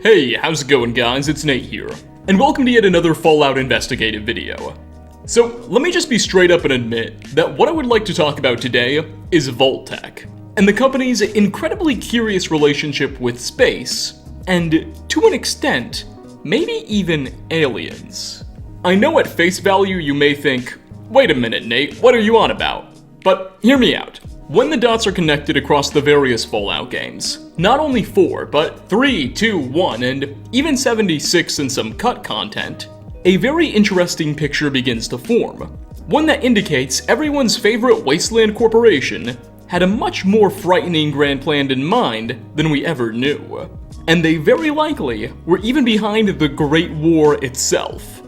Hey, how's it going guys? It's Nate here, and welcome to yet another Fallout investigative video. So, let me just be straight up and admit that what I would like to talk about today is Vault-Tec, and the company's incredibly curious relationship with space, and to an extent, maybe even aliens. I know at face value you may think, wait a minute Nate, what are you on about? But hear me out. When the dots are connected across the various Fallout games, not only 4, but 3, 2, 1, and even 76 and some cut content, a very interesting picture begins to form. One that indicates everyone's favorite wasteland corporation had a much more frightening grand plan in mind than we ever knew. And they very likely were even behind the Great War itself.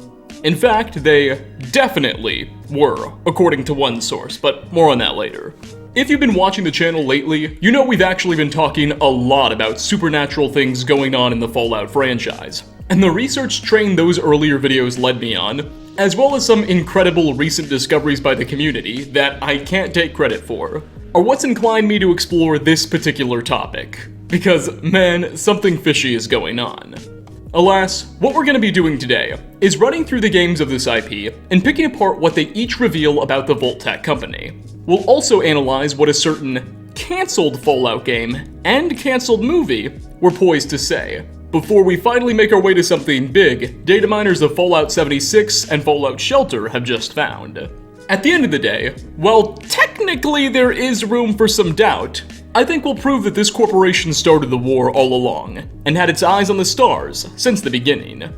In fact, they definitely were, according to one source, but more on that later. If you've been watching the channel lately, you know we've actually been talking a lot about supernatural things going on in the Fallout franchise. And the research train those earlier videos led me on, as well as some incredible recent discoveries by the community that I can't take credit for, are what's inclined me to explore this particular topic. Because, man, something fishy is going on. Alas, what we're going to be doing today is running through the games of this IP and picking apart what they each reveal about the Vault-Tec company. We'll also analyze what a certain cancelled Fallout game and cancelled movie were poised to say, before we finally make our way to something big data miners of Fallout 76 and Fallout Shelter have just found. At the end of the day, while technically there is room for some doubt, I think we'll prove that this corporation started the war all along, and had its eyes on the stars since the beginning.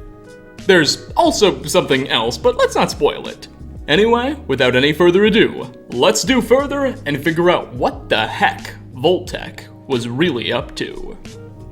There's also something else, but let's not spoil it. Anyway, without any further ado, let's do further and figure out what the heck Vault-Tec was really up to.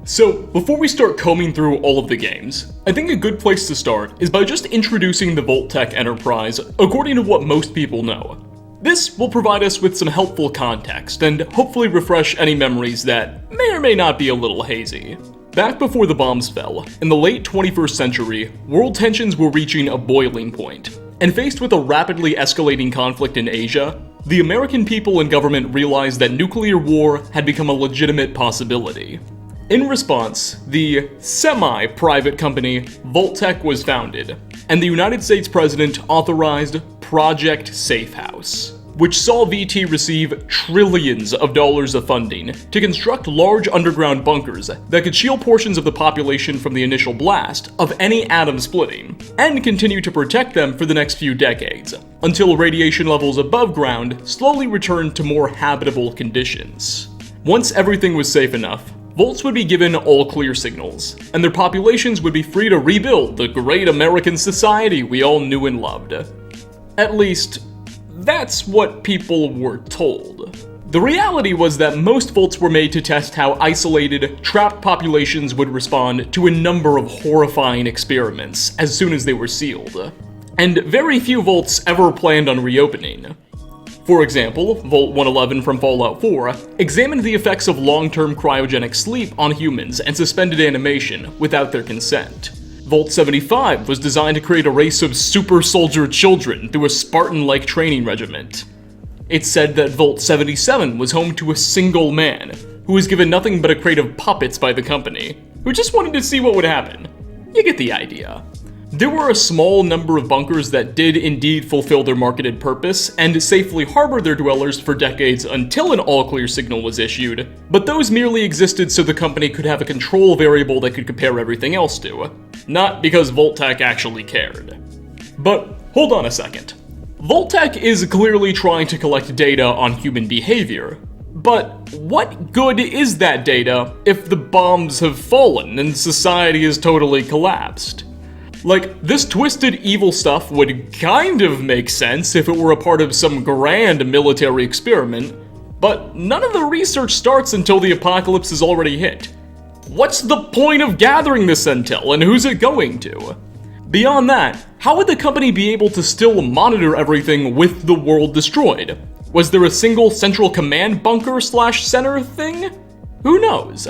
So, before we start combing through all of the games, I think a good place to start is by just introducing the VaultTec Enterprise according to what most people know. This will provide us with some helpful context and hopefully refresh any memories that may or may not be a little hazy. Back before the bombs fell, in the late 21st century, world tensions were reaching a boiling point, and faced with a rapidly escalating conflict in Asia, the American people and government realized that nuclear war had become a legitimate possibility. In response, the semi-private company Vault-Tec was founded, and the United States President authorized Project Safehouse, which saw VT receive trillions of dollars of funding to construct large underground bunkers that could shield portions of the population from the initial blast of any atom splitting, and continue to protect them for the next few decades, until radiation levels above ground slowly returned to more habitable conditions. Once everything was safe enough, Volts would be given all clear signals, and their populations would be free to rebuild the great American society we all knew and loved. At least, that's what people were told. The reality was that most Volts were made to test how isolated, trapped populations would respond to a number of horrifying experiments as soon as they were sealed. And very few Volts ever planned on reopening. For example, Vault 111 from Fallout 4 examined the effects of long-term cryogenic sleep on humans and suspended animation without their consent. Vault 75 was designed to create a race of super soldier children through a Spartan-like training regiment. It's said that Vault 77 was home to a single man, who was given nothing but a crate of puppets by the company, who just wanted to see what would happen. You get the idea. There were a small number of bunkers that did indeed fulfill their marketed purpose and safely harbor their dwellers for decades until an all-clear signal was issued, but those merely existed so the company could have a control variable they could compare everything else to, not because Vault-Tec actually cared. But hold on a second. Vault-Tec is clearly trying to collect data on human behavior, but what good is that data if the bombs have fallen and society has totally collapsed? Like, this twisted evil stuff would kind of make sense if it were a part of some grand military experiment, but none of the research starts until the apocalypse is already hit. What's the point of gathering this intel, and who's it going to? Beyond that, how would the company be able to still monitor everything with the world destroyed? Was there a single central command bunker/center thing? Who knows?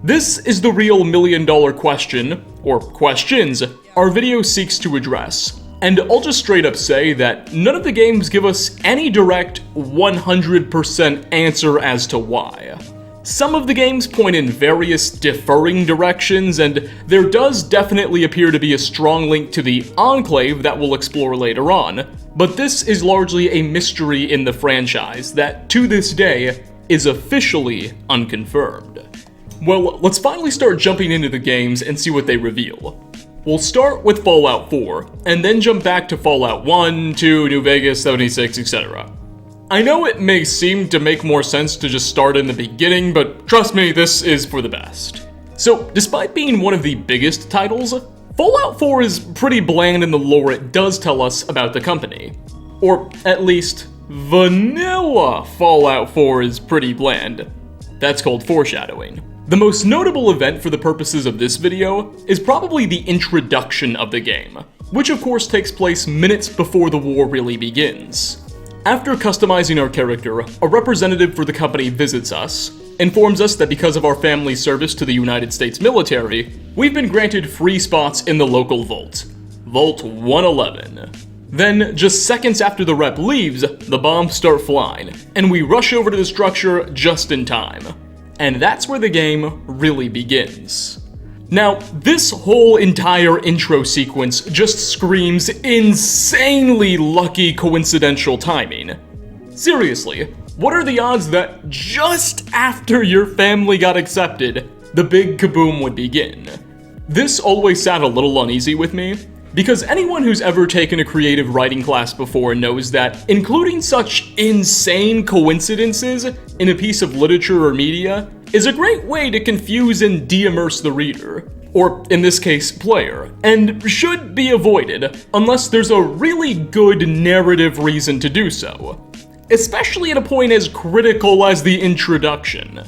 This is the real million-dollar question, or questions, our video seeks to address. And I'll just straight up say that none of the games give us any direct 100% answer as to why. Some of the games point in various differing directions, and there does definitely appear to be a strong link to the Enclave that we'll explore later on, but this is largely a mystery in the franchise that, to this day, is officially unconfirmed. Well, let's finally start jumping into the games and see what they reveal. We'll start with Fallout 4, and then jump back to Fallout 1, 2, New Vegas, 76, etc. I know it may seem to make more sense to just start in the beginning, but trust me, this is for the best. So, despite being one of the biggest titles, Fallout 4 is pretty bland in the lore it does tell us about the company. Or, at least, vanilla Fallout 4 is pretty bland. That's called foreshadowing. The most notable event for the purposes of this video is probably the introduction of the game, which of course takes place minutes before the war really begins. After customizing our character, a representative for the company visits us, informs us that because of our family's service to the United States military, we've been granted free spots in the local vault, Vault 111. Then, just seconds after the rep leaves, the bombs start flying, and we rush over to the structure just in time. And that's where the game really begins. Now, this whole entire intro sequence just screams insanely lucky coincidental timing. Seriously, what are the odds that just after your family got accepted, the big kaboom would begin? This always sat a little uneasy with me, because anyone who's ever taken a creative writing class before knows that including such insane coincidences in a piece of literature or media is a great way to confuse and de-immerse the reader, or in this case, player, and should be avoided unless there's a really good narrative reason to do so, especially at a point as critical as the introduction.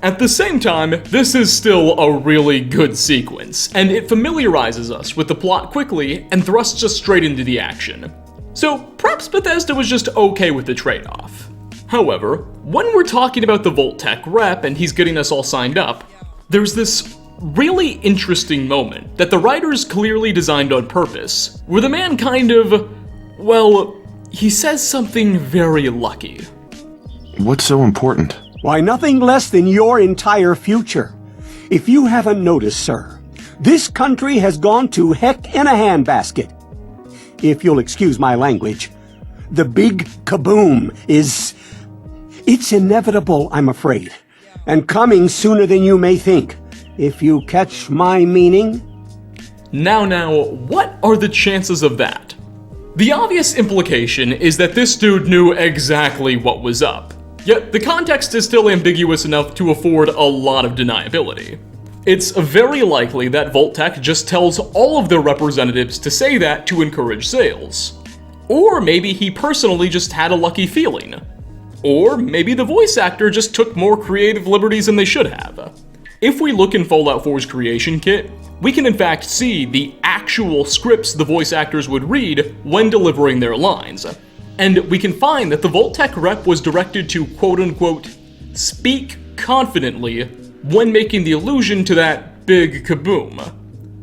At the same time, this is still a really good sequence, and it familiarizes us with the plot quickly and thrusts us straight into the action. So perhaps Bethesda was just okay with the trade-off. However, when we're talking about the Vault-Tec rep and he's getting us all signed up, there's this really interesting moment that the writers clearly designed on purpose, where the man kind of, well, he says something very lucky. What's so important? Why, nothing less than your entire future. If you haven't noticed, sir, this country has gone to heck in a handbasket. If you'll excuse my language, the big kaboom is... It's inevitable, I'm afraid, and coming sooner than you may think, if you catch my meaning. Now, what are the chances of that? The obvious implication is that this dude knew exactly what was up. Yet, the context is still ambiguous enough to afford a lot of deniability. It's very likely that Vault-Tec just tells all of their representatives to say that to encourage sales. Or maybe he personally just had a lucky feeling. Or maybe the voice actor just took more creative liberties than they should have. If we look in Fallout 4's creation kit, we can in fact see the actual scripts the voice actors would read when delivering their lines. And we can find that the Vault-Tec rep was directed to quote-unquote speak confidently when making the allusion to that big kaboom.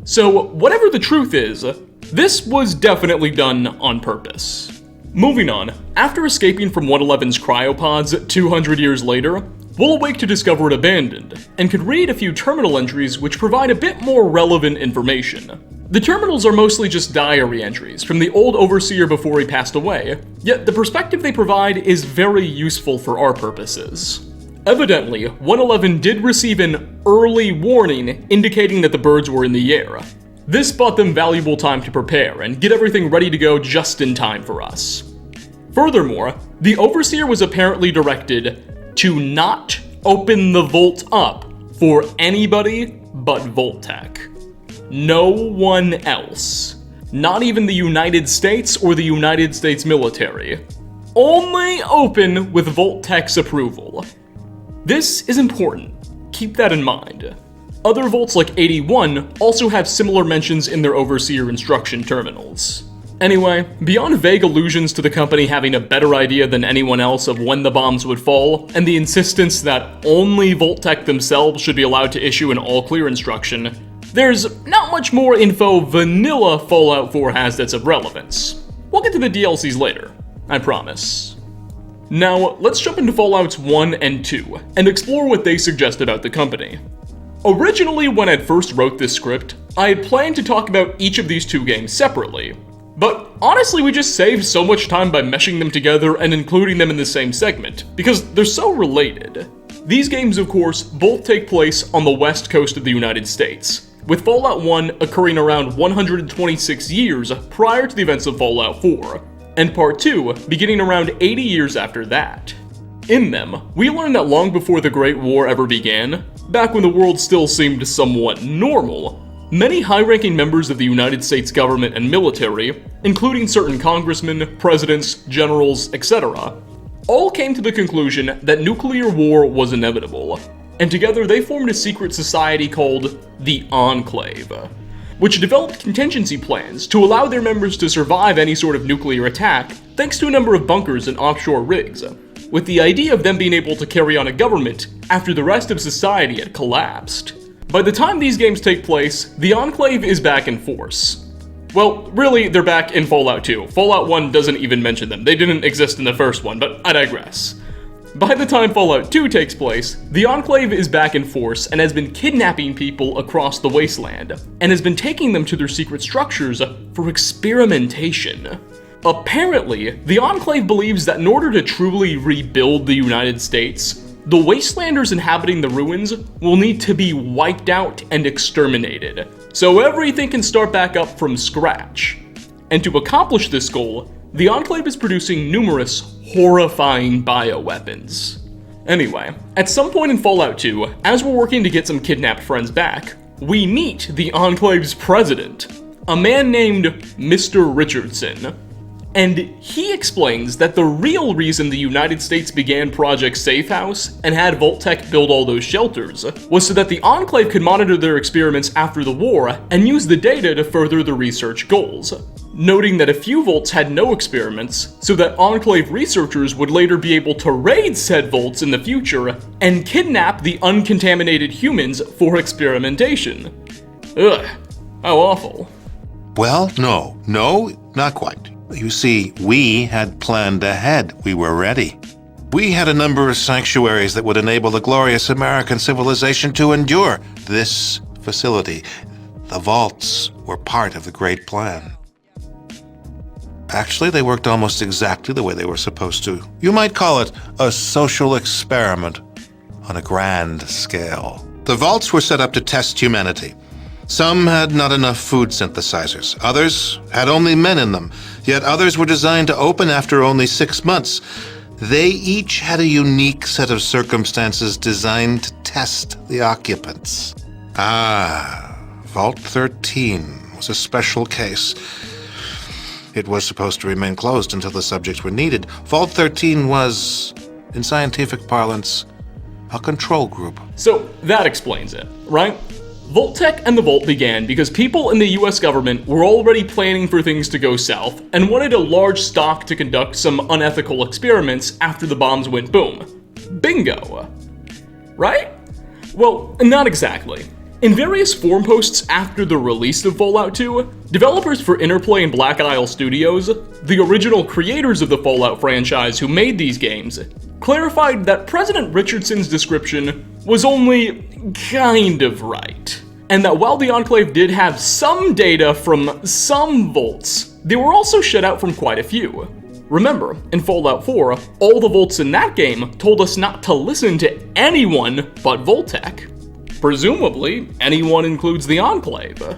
So whatever the truth is, this was definitely done on purpose. Moving on, after escaping from 111's cryopods 200 years later, we'll awake to discover it abandoned, and could read a few terminal entries which provide a bit more relevant information. The terminals are mostly just diary entries from the old overseer before he passed away, yet the perspective they provide is very useful for our purposes. Evidently, 111 did receive an early warning indicating that the birds were in the air. This bought them valuable time to prepare and get everything ready to go just in time for us. Furthermore, the overseer was apparently directed to not open the vault up for anybody but Vault-Tec. No one else. Not even the United States or the United States military. Only open with Vault-Tec's approval. This is important. Keep that in mind. Other vaults like 81 also have similar mentions in their overseer instruction terminals. Anyway, beyond vague allusions to the company having a better idea than anyone else of when the bombs would fall, and the insistence that only Vault-Tec themselves should be allowed to issue an all-clear instruction, there's not much more info vanilla Fallout 4 has that's of relevance. We'll get to the DLCs later, I promise. Now, let's jump into Fallouts 1 and 2, and explore what they suggest about the company. Originally, when I first wrote this script, I had planned to talk about each of these two games separately, but honestly we just saved so much time by meshing them together and including them in the same segment, because they're so related. These games, of course, both take place on the west coast of the United States, with Fallout 1 occurring around 126 years prior to the events of Fallout 4, and Part 2 beginning around 80 years after that. In them, we learn that long before the Great War ever began, back when the world still seemed somewhat normal, many high-ranking members of the United States government and military, including certain congressmen, presidents, generals, etc., all came to the conclusion that nuclear war was inevitable, and together they formed a secret society called the Enclave, which developed contingency plans to allow their members to survive any sort of nuclear attack thanks to a number of bunkers and offshore rigs, with the idea of them being able to carry on a government after the rest of society had collapsed. By the time these games take place, the Enclave is back in force. Well, really, they're back in Fallout 2. Fallout 1 doesn't even mention them. They didn't exist in the first one, but I digress. By the time Fallout 2 takes place, the Enclave is back in force and has been kidnapping people across the wasteland, and has been taking them to their secret structures for experimentation. Apparently, the Enclave believes that in order to truly rebuild the United States, the wastelanders inhabiting the ruins will need to be wiped out and exterminated, so everything can start back up from scratch. And to accomplish this goal, the Enclave is producing numerous horrifying bioweapons. Anyway, at some point in Fallout 2, as we're working to get some kidnapped friends back, we meet the Enclave's president, a man named Mr. Richardson. And he explains that the real reason the United States began Project Safe House and had Vault-Tec build all those shelters was so that the Enclave could monitor their experiments after the war and use the data to further the research goals, noting that a few vaults had no experiments, so that Enclave researchers would later be able to raid said vaults in the future and kidnap the uncontaminated humans for experimentation. Ugh, how awful. Well, no, not quite. You see, we had planned ahead. We were ready. We had a number of sanctuaries that would enable the glorious American civilization to endure. This facility, the vaults, were part of the great plan. Actually, they worked almost exactly the way they were supposed to. You might call it a social experiment on a grand scale. The vaults were set up to test humanity. Some had not enough food synthesizers. Others had only men in them. Yet others were designed to open after only 6 months. They each had a unique set of circumstances designed to test the occupants. Vault 13 was a special case. It was supposed to remain closed until the subjects were needed. Vault 13 was, in scientific parlance, a control group. So that explains it, right? Vault-Tec and the Vault began because people in the US government were already planning for things to go south and wanted a large stock to conduct some unethical experiments after the bombs went boom. Bingo! Right? Well, not exactly. In various forum posts after the release of Fallout 2, developers for Interplay and Black Isle Studios, the original creators of the Fallout franchise who made these games, clarified that President Richardson's description was only kind of right, and that while the Enclave did have some data from some vaults, they were also shut out from quite a few. Remember, in Fallout 4, all the vaults in that game told us not to listen to anyone but Vault-Tec. Presumably, anyone includes the Enclave.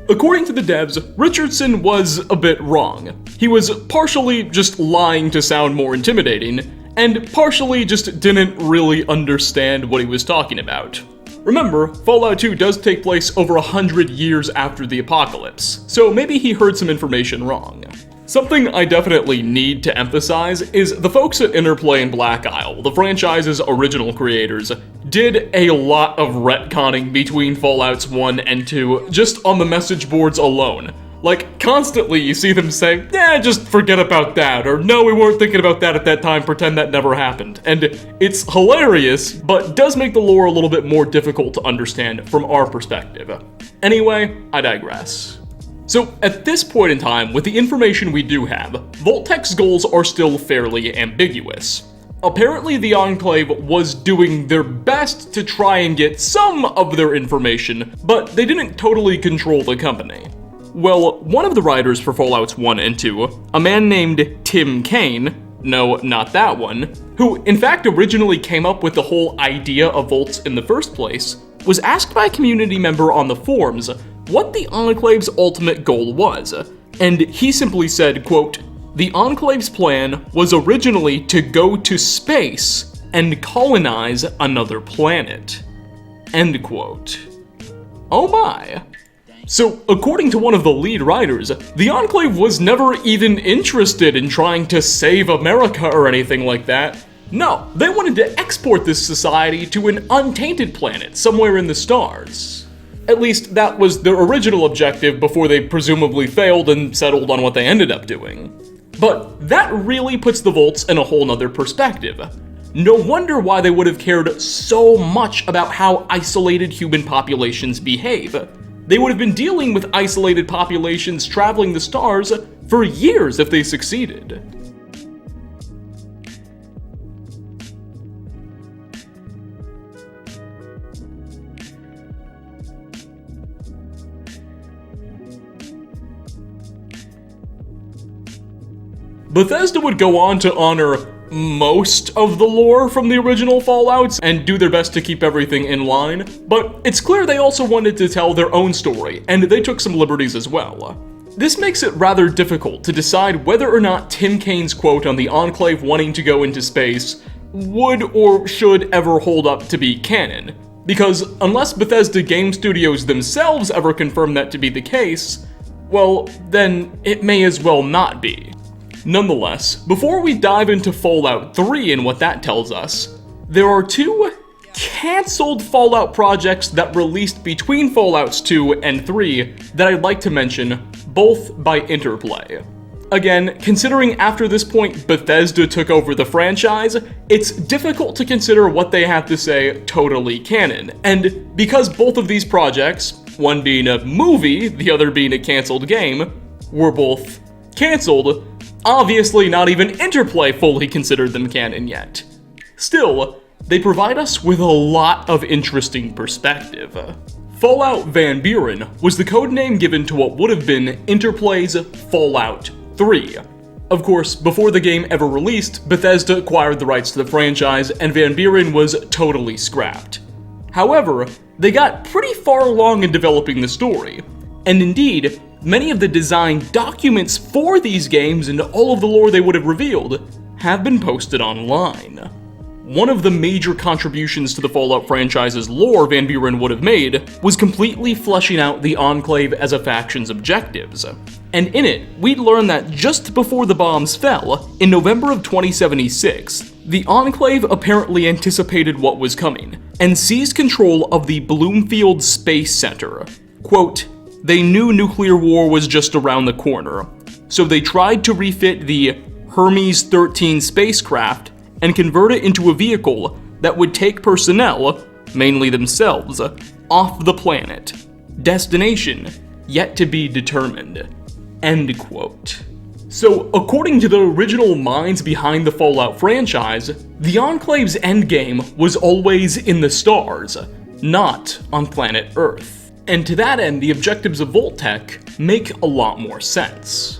According to the devs, Richardson was a bit wrong. He was partially just lying to sound more intimidating, and partially just didn't really understand what he was talking about. Remember, Fallout 2 does take place over 100 years after the apocalypse, so maybe he heard some information wrong. Something I definitely need to emphasize is the folks at Interplay and Black Isle, the franchise's original creators, did a lot of retconning between Fallouts 1 and 2 just on the message boards alone. Like, constantly you see them say, just forget about that, or no, we weren't thinking about that at that time, pretend that never happened. And it's hilarious, but does make the lore a little bit more difficult to understand from our perspective. Anyway, I digress. So, at this point in time, with the information we do have, Vault-Tec's goals are still fairly ambiguous. Apparently the Enclave was doing their best to try and get some of their information, but they didn't totally control the company. Well, one of the writers for Fallouts 1 and 2, a man named Tim Kaine, no, not that one, who in fact originally came up with the whole idea of vaults in the first place, was asked by a community member on the forums what the Enclave's ultimate goal was, and he simply said, quote, "The Enclave's plan was originally to go to space and colonize another planet." End quote. Oh my. So, according to one of the lead writers, the Enclave was never even interested in trying to save America or anything like that. No, they wanted to export this society to an untainted planet somewhere in the stars. At least that was their original objective before they presumably failed and settled on what they ended up doing. But that really puts the Vaults in a whole nother perspective. No wonder why they would have cared so much about how isolated human populations behave. They would have been dealing with isolated populations traveling the stars for years if they succeeded. Bethesda would go on to honor most of the lore from the original Fallouts and do their best to keep everything in line, but it's clear they also wanted to tell their own story, and they took some liberties as well. This makes it rather difficult to decide whether or not Tim Kaine's quote on the Enclave wanting to go into space would or should ever hold up to be canon, because unless Bethesda Game Studios themselves ever confirm that to be the case, well, then it may as well not be. Nonetheless, before we dive into Fallout 3 and what that tells us, there are two cancelled Fallout projects that released between Fallouts 2 and 3 that I'd like to mention, both by Interplay. Again, considering after this point Bethesda took over the franchise, it's difficult to consider what they have to say totally canon, and because both of these projects, one being a movie, the other being a cancelled game, were both cancelled, obviously not even Interplay fully considered them canon yet. Still, they provide us with a lot of interesting perspective. Fallout Van Buren was the codename given to what would have been Interplay's Fallout 3. Of course, before the game ever released, Bethesda acquired the rights to the franchise and Van Buren was totally scrapped. However, they got pretty far along in developing the story, and indeed, many of the design documents for these games and all of the lore they would have revealed have been posted online. One of the major contributions to the Fallout franchise's lore Van Buren would have made was completely fleshing out the Enclave as a faction's objectives. And in it, we'd learn that just before the bombs fell, in November of 2076, the Enclave apparently anticipated what was coming and seized control of the Bloomfield Space Center. Quote, "They knew nuclear war was just around the corner, so they tried to refit the Hermes 13 spacecraft and convert it into a vehicle that would take personnel, mainly themselves, off the planet. Destination yet to be determined." End quote. So, according to the original minds behind the Fallout franchise, the Enclave's endgame was always in the stars, not on planet Earth. And to that end, the objectives of Vault-Tec make a lot more sense.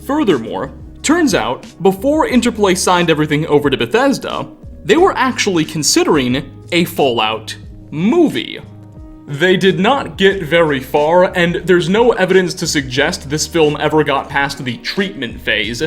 Furthermore, turns out, before Interplay signed everything over to Bethesda, they were actually considering a Fallout movie. They did not get very far, and there's no evidence to suggest this film ever got past the treatment phase.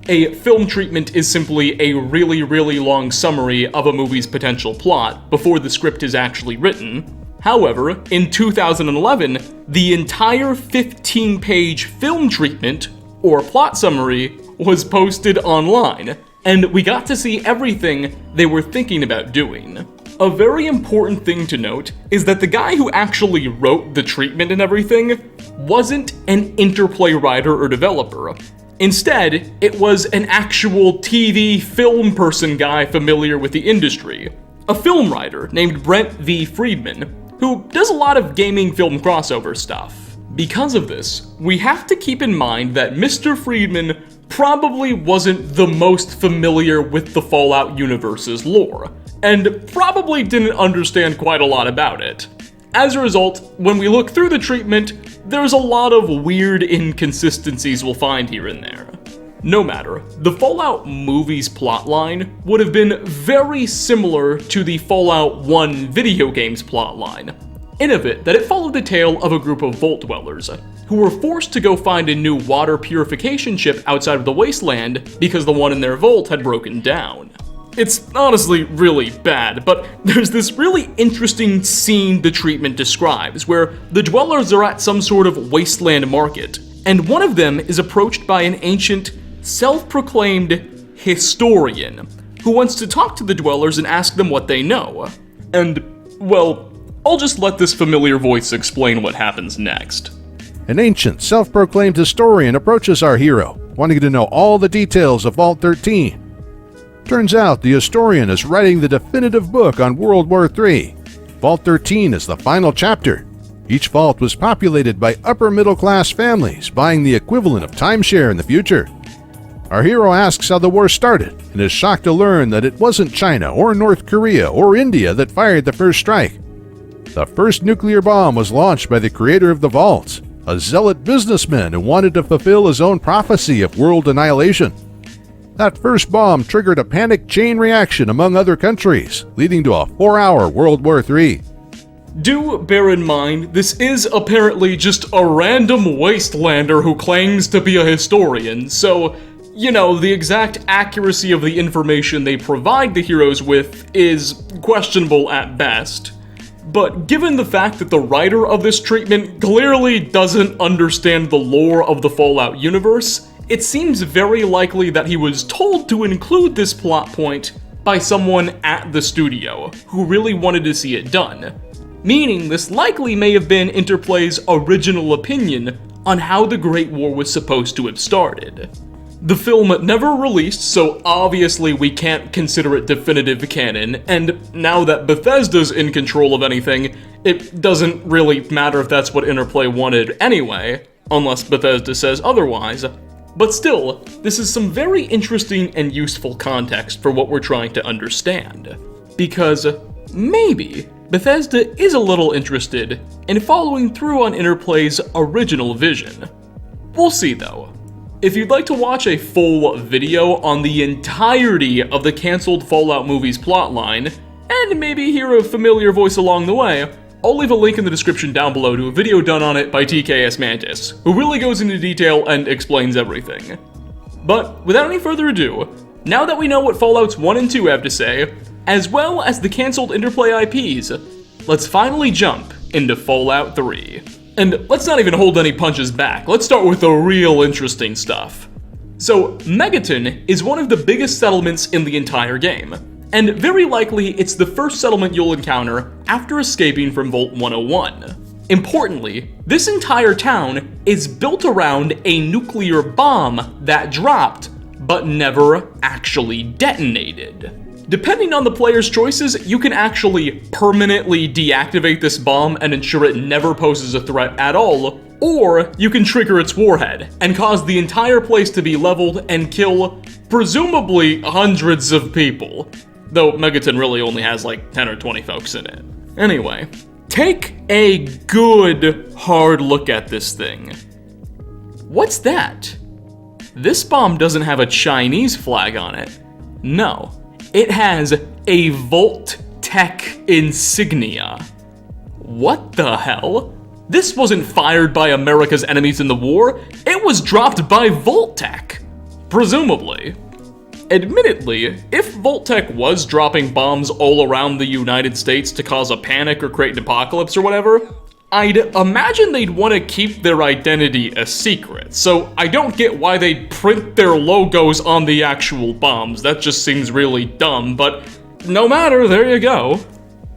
A film treatment is simply a really long summary of a movie's potential plot before the script is actually written. However, in 2011, the entire 15-page film treatment, or plot summary, was posted online, and we got to see everything they were thinking about doing. A very important thing to note is that the guy who actually wrote the treatment and everything wasn't an Interplay writer or developer. Instead, it was an actual TV film person guy familiar with the industry, a film writer named Brent V. Friedman, who does a lot of gaming film crossover stuff. Because of this, we have to keep in mind that Mr. Friedman probably wasn't the most familiar with the Fallout universe's lore, and probably didn't understand quite a lot about it. As a result, when we look through the treatment, there's a lot of weird inconsistencies we'll find here and there. No matter, the Fallout movies plotline would have been very similar to the Fallout 1 video game's plotline, in a bit that it followed the tale of a group of Vault dwellers, who were forced to go find a new water purification ship outside of the wasteland because the one in their vault had broken down. It's honestly really bad, but there's this really interesting scene the treatment describes, where the dwellers are at some sort of wasteland market, and one of them is approached by an ancient, self-proclaimed historian, who wants to talk to the dwellers and ask them what they know. And, well, I'll just let this familiar voice explain what happens next. An ancient, self-proclaimed historian approaches our hero, wanting to know all the details of Vault 13. Turns out the historian is writing the definitive book on World War III. Vault 13 is the final chapter. Each vault was populated by upper-middle-class families buying the equivalent of timeshare in the future. Our hero asks how the war started and is shocked to learn that it wasn't China or North Korea or India that fired the first strike. The first nuclear bomb was launched by the creator of the vaults, a zealot businessman who wanted to fulfill his own prophecy of world annihilation. That first bomb triggered a panic chain reaction among other countries, leading to a 4-hour World War III. Do bear in mind, this is apparently just a random wastelander who claims to be a historian, so, you know, the exact accuracy of the information they provide the heroes with is questionable at best. But given the fact that the writer of this treatment clearly doesn't understand the lore of the Fallout universe, it seems very likely that he was told to include this plot point by someone at the studio who really wanted to see it done, meaning this likely may have been Interplay's original opinion on how the Great War was supposed to have started. The film never released, so obviously we can't consider it definitive canon, and now that Bethesda's in control of anything, it doesn't really matter if that's what Interplay wanted anyway, unless Bethesda says otherwise. But still, this is some very interesting and useful context for what we're trying to understand. Because maybe Bethesda is a little interested in following through on Interplay's original vision. We'll see though. If you'd like to watch a full video on the entirety of the cancelled Fallout movies plotline, and maybe hear a familiar voice along the way, I'll leave a link in the description down below to a video done on it by TKS Mantis, who really goes into detail and explains everything. But without any further ado, now that we know what Fallouts 1 and 2 have to say, as well as the cancelled Interplay IPs, let's finally jump into Fallout 3. And let's not even hold any punches back, let's start with the real interesting stuff. So, Megaton is one of the biggest settlements in the entire game, and very likely it's the first settlement you'll encounter after escaping from Vault 101. Importantly, this entire town is built around a nuclear bomb that dropped, but never actually detonated. Depending on the player's choices, you can actually permanently deactivate this bomb and ensure it never poses a threat at all, or you can trigger its warhead and cause the entire place to be leveled and kill, presumably, hundreds of people. Though Megaton really only has like 10 or 20 folks in it. Anyway, take a good hard look at this thing. What's that? This bomb doesn't have a Chinese flag on it. No. It has a Vault-Tec insignia. What the hell? This wasn't fired by America's enemies in the war, it was dropped by Vault-Tec. Presumably. Admittedly, if Vault-Tec was dropping bombs all around the United States to cause a panic or create an apocalypse or whatever, I'd imagine they'd want to keep their identity a secret, so I don't get why they'd print their logos on the actual bombs. That just seems really dumb, but no matter, there you go.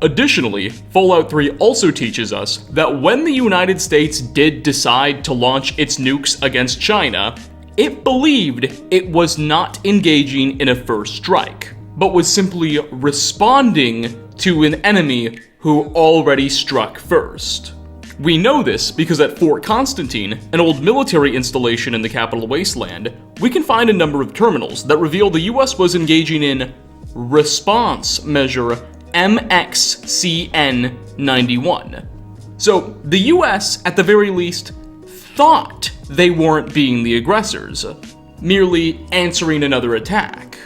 Additionally, Fallout 3 also teaches us that when the United States did decide to launch its nukes against China, it believed it was not engaging in a first strike, but was simply responding to an enemy who already struck first. We know this because at Fort Constantine, an old military installation in the capital wasteland, we can find a number of terminals that reveal the US was engaging in response measure MXCN91. So the US, at the very least, thought they weren't being the aggressors, merely answering another attack.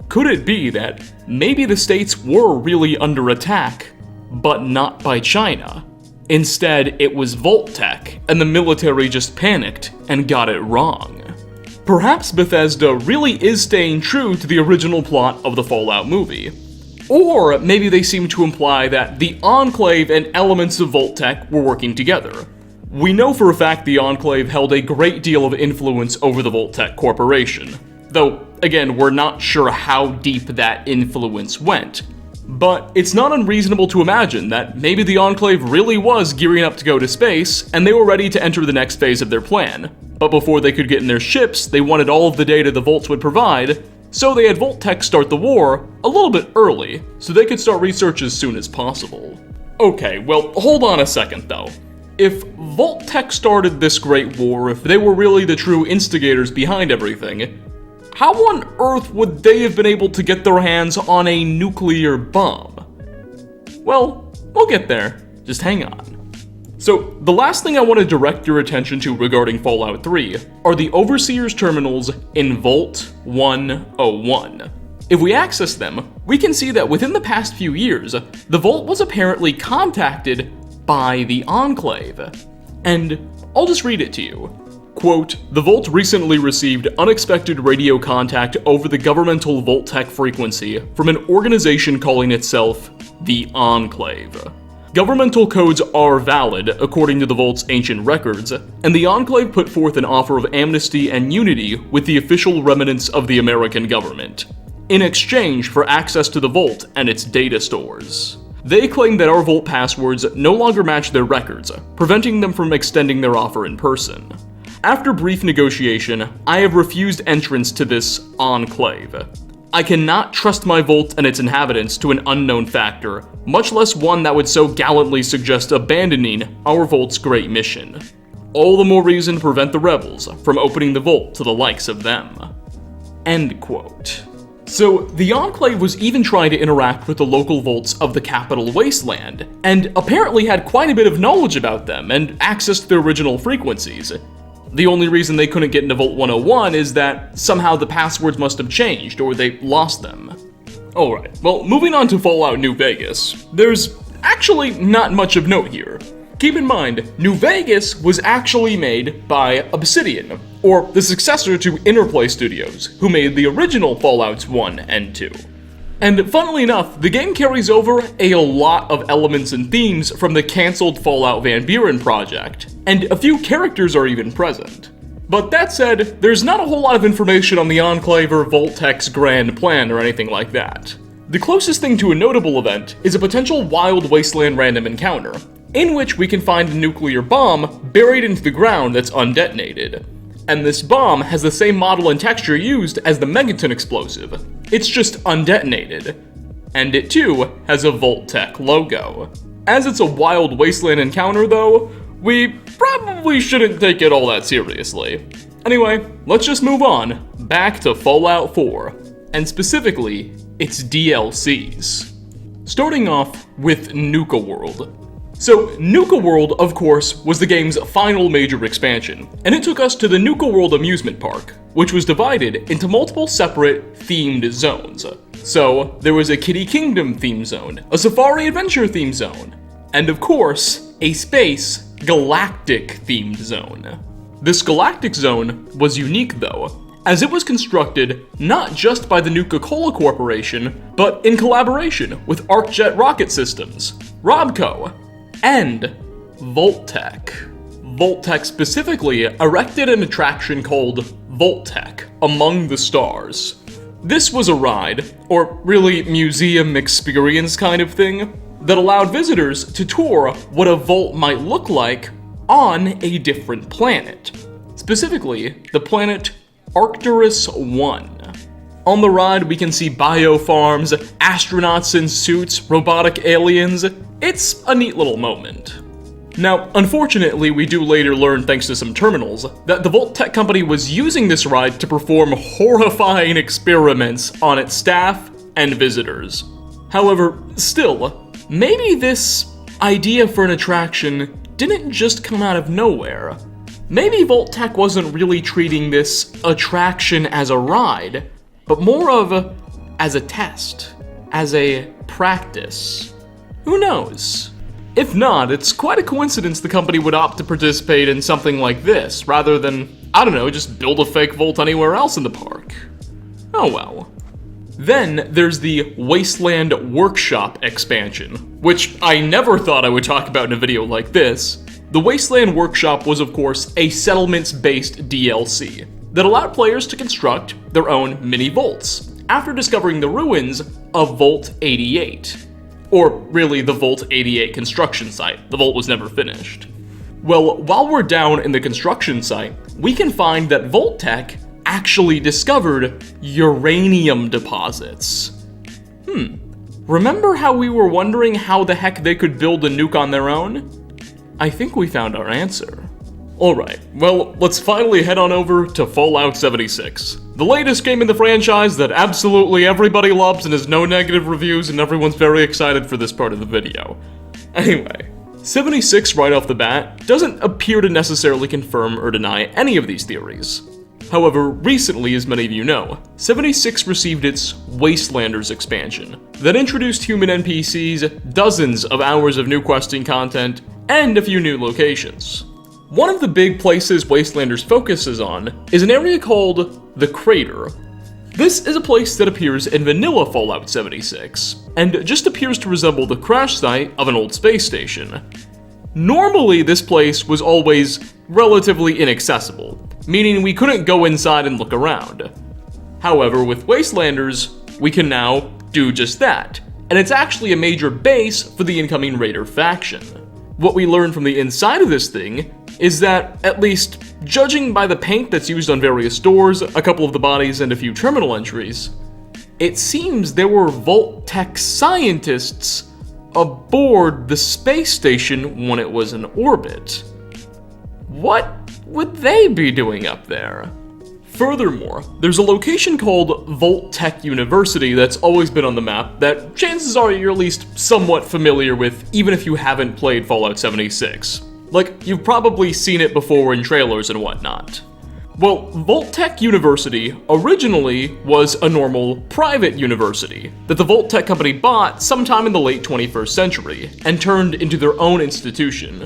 Could it be that maybe the states were really under attack, but not by China? Instead, it was Vault-Tec, and the military just panicked and got it wrong. Perhaps Bethesda really is staying true to the original plot of the Fallout movie. Or maybe they seem to imply that the Enclave and elements of Vault-Tec were working together. We know for a fact the Enclave held a great deal of influence over the Vault-Tec Corporation, though, again, we're not sure how deep that influence went. But it's not unreasonable to imagine that maybe the Enclave really was gearing up to go to space, and they were ready to enter the next phase of their plan. But before they could get in their ships, they wanted all of the data the Vaults would provide, so they had Vault-Tec start the war a little bit early, so they could start research as soon as possible. Okay, well, hold on a second though. If Vault-Tec started this great war, if they were really the true instigators behind everything, how on earth would they have been able to get their hands on a nuclear bomb? Well, we'll get there. Just hang on. So, the last thing I want to direct your attention to regarding Fallout 3 are the Overseer's terminals in Vault 101. If we access them, we can see that within the past few years, the Vault was apparently contacted by the Enclave. And I'll just read it to you. Quote, "The Vault recently received unexpected radio contact over the governmental Vault-Tec frequency from an organization calling itself the Enclave. Governmental codes are valid, according to the Vault's ancient records, and the Enclave put forth an offer of amnesty and unity with the official remnants of the American government, in exchange for access to the Vault and its data stores. They claim that our Vault passwords no longer match their records, preventing them from extending their offer in person. After brief negotiation, I have refused entrance to this Enclave. I cannot trust my Vault and its inhabitants to an unknown factor, much less one that would so gallantly suggest abandoning our Vault's great mission. All the more reason to prevent the rebels from opening the Vault to the likes of them." End quote. So, the Enclave was even trying to interact with the local Vaults of the Capital Wasteland, and apparently had quite a bit of knowledge about them and access to their original frequencies. The only reason they couldn't get into Vault 101 is that somehow the passwords must have changed, or they lost them. Alright, well, moving on to Fallout New Vegas, there's actually not much of note here. Keep in mind, New Vegas was actually made by Obsidian, or the successor to Interplay Studios, who made the original Fallouts 1 and 2. And funnily enough, the game carries over a lot of elements and themes from the cancelled Fallout Van Buren project, and a few characters are even present. But that said, there's not a whole lot of information on the Enclave or Vault-Tec's grand plan or anything like that. The closest thing to a notable event is a potential Wild Wasteland random encounter, in which we can find a nuclear bomb buried into the ground that's undetonated. And this bomb has the same model and texture used as the Megaton explosive. It's just undetonated. And it too has a Vault-Tec logo. As it's a Wild Wasteland encounter though, we probably shouldn't take it all that seriously. Anyway, let's just move on, back to Fallout 4, and specifically, its DLCs. Starting off with Nuka World. So, Nuka World, of course, was the game's final major expansion, and it took us to the Nuka World amusement park, which was divided into multiple separate themed zones. So, there was a Kitty Kingdom theme zone, a Safari Adventure theme zone, and of course, a Space Galactic themed zone. This Galactic zone was unique though, as it was constructed not just by the Nuka-Cola Corporation, but in collaboration with ArcJet Rocket Systems, Robco, and Vault-Tec. Vault-Tec specifically erected an attraction called Vault-Tec, Among the Stars. This was a ride, or really museum experience kind of thing, that allowed visitors to tour what a vault might look like on a different planet. Specifically, the planet Arcturus 1. On the ride, we can see biofarms, astronauts in suits, robotic aliens. It's a neat little moment. Now, unfortunately, we do later learn, thanks to some terminals, that the Vault-Tec company was using this ride to perform horrifying experiments on its staff and visitors. However, still, maybe this idea for an attraction didn't just come out of nowhere. Maybe Vault-Tec wasn't really treating this attraction as a ride, but more of as a test, as a practice. Who knows? If not, it's quite a coincidence the company would opt to participate in something like this, rather than, I don't know, just build a fake vault anywhere else in the park. Oh well. Then there's the Wasteland Workshop expansion, which I never thought I would talk about in a video like this. The Wasteland Workshop was, of course, a settlements-based DLC that allowed players to construct their own mini vaults after discovering the ruins of Vault 88. Or really, the Vault 88 construction site. The vault was never finished. Well, while we're down in the construction site, we can find that Vault-Tec actually discovered uranium deposits. Remember how we were wondering how the heck they could build a nuke on their own? I think we found our answer. Alright, well, let's finally head on over to Fallout 76. The latest game in the franchise that absolutely everybody loves and has no negative reviews, and everyone's very excited for this part of the video. Anyway, 76 right off the bat doesn't appear to necessarily confirm or deny any of these theories. However, recently, as many of you know, 76 received its Wastelanders expansion that introduced human NPCs, dozens of hours of new questing content, and a few new locations. One of the big places Wastelanders focuses on is an area called the Crater. This is a place that appears in vanilla Fallout 76, and just appears to resemble the crash site of an old space station. Normally, this place was always relatively inaccessible, meaning we couldn't go inside and look around. However, with Wastelanders, we can now do just that, and it's actually a major base for the incoming Raider faction. What we learn from the inside of this thing is that, at least judging by the paint that's used on various doors, a couple of the bodies, and a few terminal entries, it seems there were Vault-Tec scientists aboard the space station when it was in orbit. What would they be doing up there? Furthermore, there's a location called Vault-Tec University that's always been on the map that chances are you're at least somewhat familiar with, even if you haven't played Fallout 76. Like, you've probably seen it before in trailers and whatnot. Well, Vault-Tec University originally was a normal private university that the Vault-Tec company bought sometime in the late 21st century and turned into their own institution.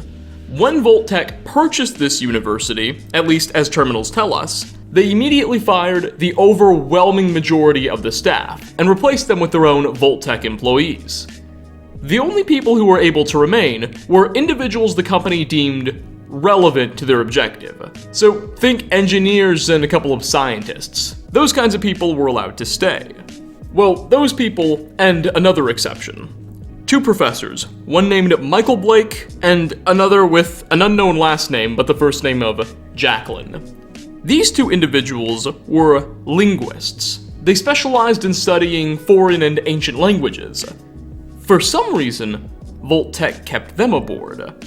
When Vault-Tec purchased this university, at least as terminals tell us, they immediately fired the overwhelming majority of the staff and replaced them with their own Vault-Tec employees. The only people who were able to remain were individuals the company deemed relevant to their objective. So think engineers and a couple of scientists. Those kinds of people were allowed to stay. Well, those people and another exception. Two professors, one named Michael Blake and another with an unknown last name but the first name of Jacqueline. These two individuals were linguists. They specialized in studying foreign and ancient languages. For some reason, Vault-Tec kept them aboard.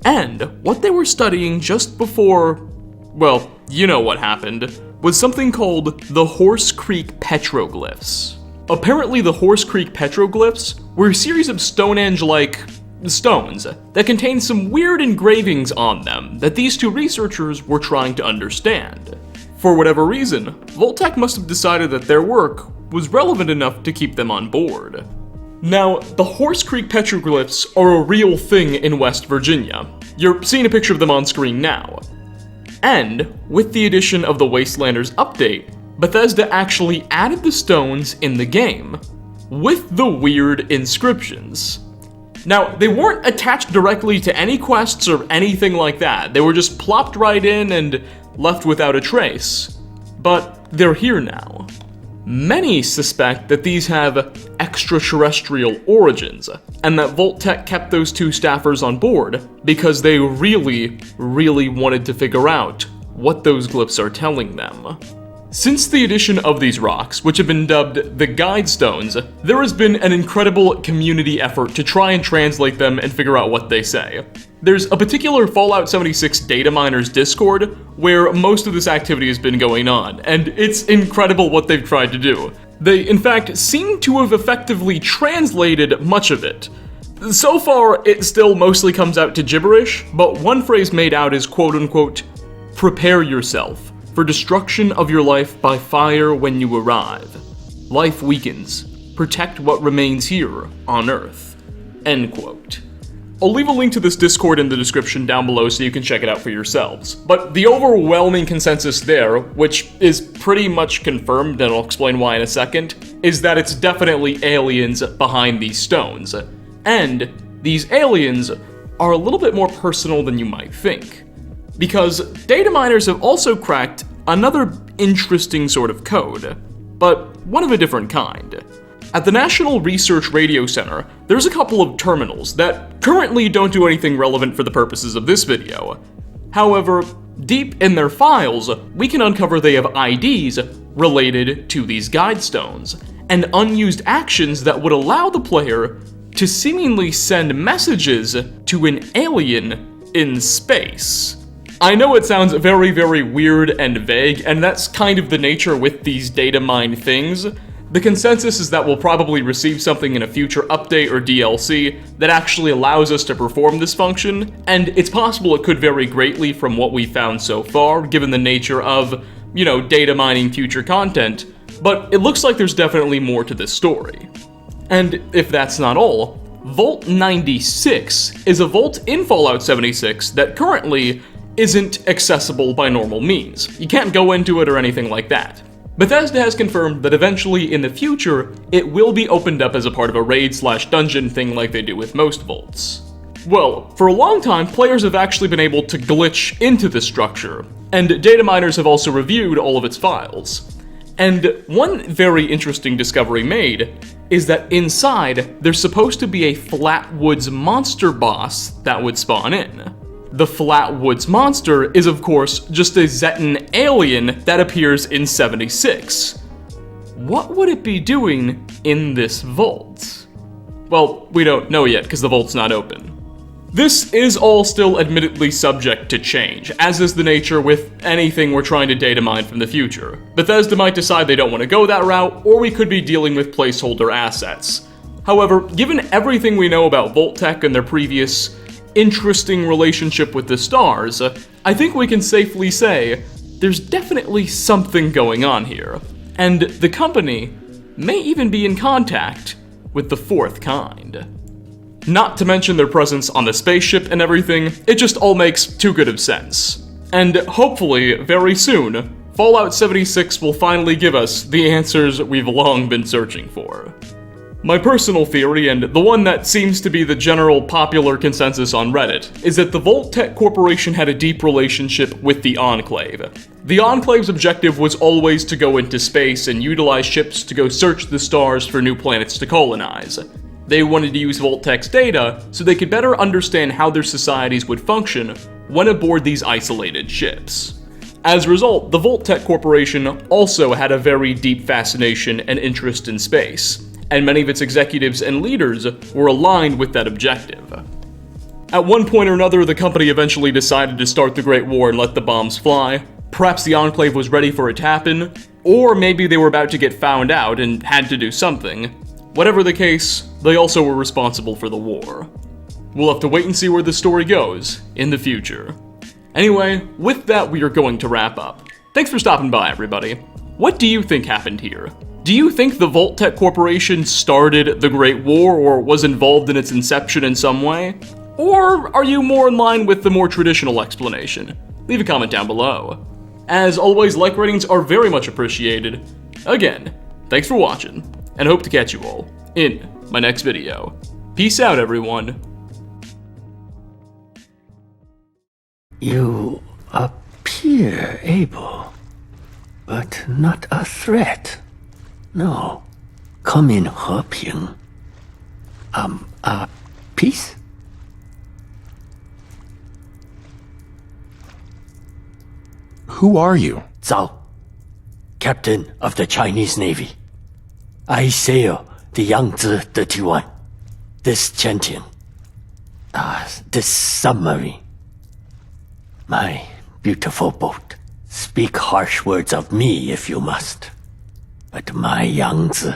And what they were studying just before, well, you know what happened, was something called the Horse Creek Petroglyphs. Apparently the Horse Creek Petroglyphs were a series of Stonehenge-like stones that contained some weird engravings on them that these two researchers were trying to understand. For whatever reason, Vault-Tec must have decided that their work was relevant enough to keep them on board. Now, the Horse Creek Petroglyphs are a real thing in West Virginia. You're seeing a picture of them on screen now. And, with the addition of the Wastelanders update, Bethesda actually added the stones in the game, with the weird inscriptions. Now, they weren't attached directly to any quests or anything like that. They were just plopped right in and left without a trace. But they're here now. Many suspect that these have extraterrestrial origins, and that Vault-Tec kept those two staffers on board because they really wanted to figure out what those glyphs are telling them. Since the addition of these rocks, which have been dubbed the Guide Stones, there has been an incredible community effort to try and translate them and figure out what they say. There's a particular Fallout 76 data miners Discord where most of this activity has been going on, and it's incredible what they've tried to do. They, in fact, seem to have effectively translated much of it. So far, it still mostly comes out to gibberish, but one phrase made out is quote-unquote, "Prepare yourself for destruction of your life by fire when you arrive. Life weakens. Protect what remains here on Earth." End quote. I'll leave a link to this Discord in the description down below so you can check it out for yourselves. But the overwhelming consensus there, which is pretty much confirmed, and I'll explain why in a second, is that it's definitely aliens behind these stones. And these aliens are a little bit more personal than you might think. Because data miners have also cracked another interesting sort of code, but one of a different kind. At the National Research Radio Center, there's a couple of terminals that currently don't do anything relevant for the purposes of this video. However, deep in their files, we can uncover they have IDs related to these guide stones, and unused actions that would allow the player to seemingly send messages to an alien in space. I know it sounds very, very weird and vague, and that's kind of the nature with these data mine things. The consensus is that we'll probably receive something in a future update or DLC that actually allows us to perform this function, and it's possible it could vary greatly from what we've found so far, given the nature of, data mining future content, but it looks like there's definitely more to this story. And if that's not all, Vault 96 is a vault in Fallout 76 that currently isn't accessible by normal means. You can't go into it or anything like that. Bethesda has confirmed that eventually in the future, it will be opened up as a part of a raid/dungeon thing like they do with most vaults. Well, for a long time, players have actually been able to glitch into this structure, and data miners have also reviewed all of its files. And one very interesting discovery made is that inside, there's supposed to be a Flatwoods monster boss that would spawn in. The Flatwoods monster is, of course, just a Zetan alien that appears in 76. What would it be doing in this vault? Well, we don't know yet because the vault's not open. This is all still admittedly subject to change, as is the nature with anything we're trying to data mine from the future. Bethesda might decide they don't want to go that route, or we could be dealing with placeholder assets. However, given everything we know about Vault-Tec and their previous interesting relationship with the stars, I think we can safely say there's definitely something going on here, and the company may even be in contact with the fourth kind. Not to mention their presence on the spaceship and everything, it just all makes too good of sense. And hopefully, very soon, Fallout 76 will finally give us the answers we've long been searching for. My personal theory, and the one that seems to be the general popular consensus on Reddit, is that the Vault-Tec Corporation had a deep relationship with the Enclave. The Enclave's objective was always to go into space and utilize ships to go search the stars for new planets to colonize. They wanted to use Vault-Tec's data so they could better understand how their societies would function when aboard these isolated ships. As a result, the Vault-Tec Corporation also had a very deep fascination and interest in space, and many of its executives and leaders were aligned with that objective. At one point or another, the company eventually decided to start the Great War and let the bombs fly. Perhaps the Enclave was ready for it to happen, or maybe they were about to get found out and had to do something. Whatever the case, they also were responsible for the war. We'll have to wait and see where the story goes in the future. Anyway, with that, we are going to wrap up. Thanks for stopping by, everybody. What do you think happened here? Do you think the Vault-Tec Corporation started the Great War or was involved in its inception in some way? Or are you more in line with the more traditional explanation? Leave a comment down below. As always, like ratings are very much appreciated. Again, thanks for watching, and hope to catch you all in my next video. Peace out, everyone. You appear able, but not a threat. No. Come in 和平. Peace? Who are you? 走. captain of the Chinese Navy. I sail the Yangtze 31. This Gentian. This submarine. My beautiful boat. Speak harsh words of me if you must. But my Yangtze,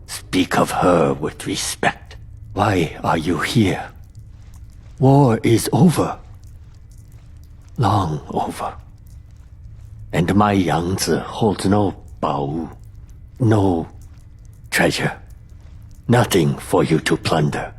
speak of her with respect. Why are you here? War is over. Long over. And my Yangtze holds no no treasure. Nothing for you to plunder.